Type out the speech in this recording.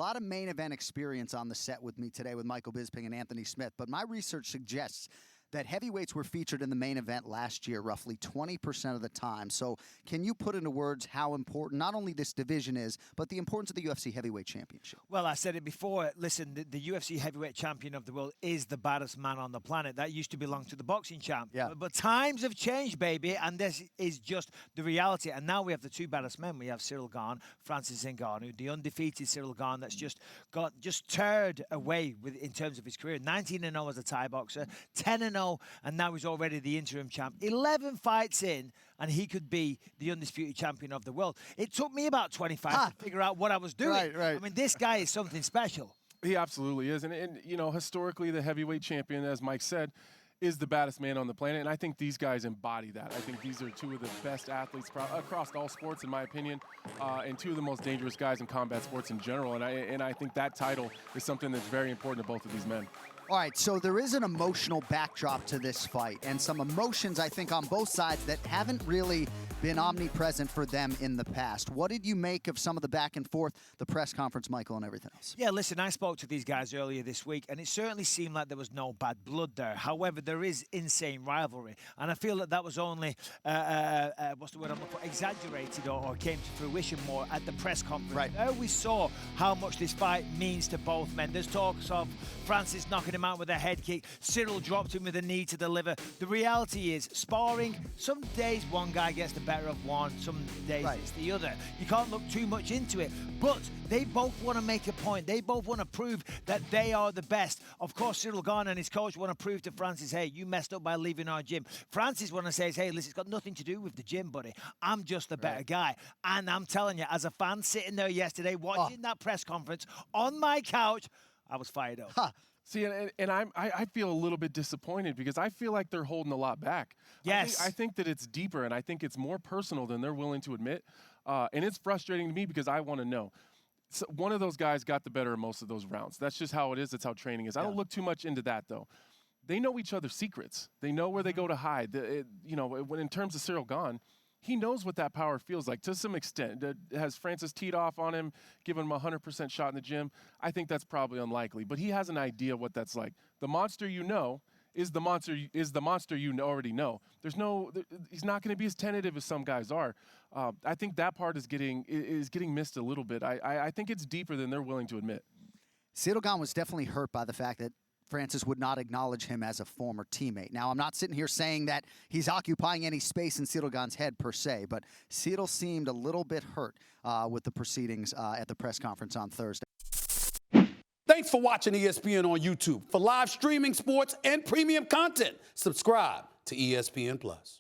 A lot of main event experience on the set with me today with Michael Bisping and Anthony Smith, but my research suggests that heavyweights were featured in the main event last year roughly 20% of the time. So can you put into words how important not only this division is, but the importance of the UFC Heavyweight Championship? Well, I said it before. Listen, the UFC Heavyweight Champion of the world is the baddest man on the planet. That used to belong to the boxing champ. Yeah. But times have changed, baby, and this is just the reality. And now we have the two baddest men. We have Ciryl Gane, Francis Ngannou, the undefeated Ciryl Gane that's just turned away in terms of his career. 19-0 as a Thai boxer, 10-0, and now he's already the interim champ. 11 fights in, and he could be the undisputed champion of the world. It took me about 25 to figure out what I was doing. Right. I mean, this guy is something special. He absolutely is. And you know, historically, the heavyweight champion, as Mike said, is the baddest man on the planet. And I think these guys embody that. I think these are two of the best athletes across all sports, in my opinion, and two of the most dangerous guys in combat sports in general. And I think that title is something that's very important to both of these men. All right, so there is an emotional backdrop to this fight and some emotions, I think, on both sides that haven't really been omnipresent for them in the past. What did you make of some of the back and forth, the press conference, Michael, and everything else? Yeah, listen, I spoke to these guys earlier this week, and it certainly seemed like there was no bad blood there. However, there is insane rivalry, and I feel that was only, what's the word I'm looking for, exaggerated or came to fruition more at the press conference. Right. There we saw how much this fight means to both men. There's talks of Francis knocking him out with a head kick. Ciryl dropped him with a knee to deliver. The reality is, sparring, some days one guy gets the better of one, some days it's the other. You can't look too much into it, but they both want to make a point. They both want to prove that they are the best. Of course, Ciryl Gane and his coach want to prove to Francis, hey, you messed up by leaving our gym. Francis want to say, hey, listen, it's got nothing to do with the gym, buddy. I'm just the better guy. And I'm telling you, as a fan sitting there yesterday watching that press conference on my couch, I was fired up. See, and I feel a little bit disappointed because I feel like they're holding a lot back. Yes. I think that it's deeper, and I think it's more personal than they're willing to admit. And it's frustrating to me because I want to know. So one of those guys got the better of most of those rounds. That's just how it is. That's how training is. I don't look too much into that, though. They know each other's secrets. They know where they go to hide. You know, when in terms of Ciryl Gane, he knows what that power feels like to some extent. Has Francis teed off on him, given him a 100% shot in the gym? I think that's probably unlikely, but he has an idea what that's like. The monster you know is the monster you already know. He's not going to be as tentative as some guys are. I think that part is getting missed a little bit. I think it's deeper than they're willing to admit. Ciryl Gane was definitely hurt by the fact that Francis would not acknowledge him as a former teammate. Now, I'm not sitting here saying that he's occupying any space in Ciryl Gane's head per se, but Ciryl seemed a little bit hurt with the proceedings at the press conference on Thursday. Thanks for watching ESPN on YouTube. For live streaming, sports, and premium content, subscribe to ESPN+.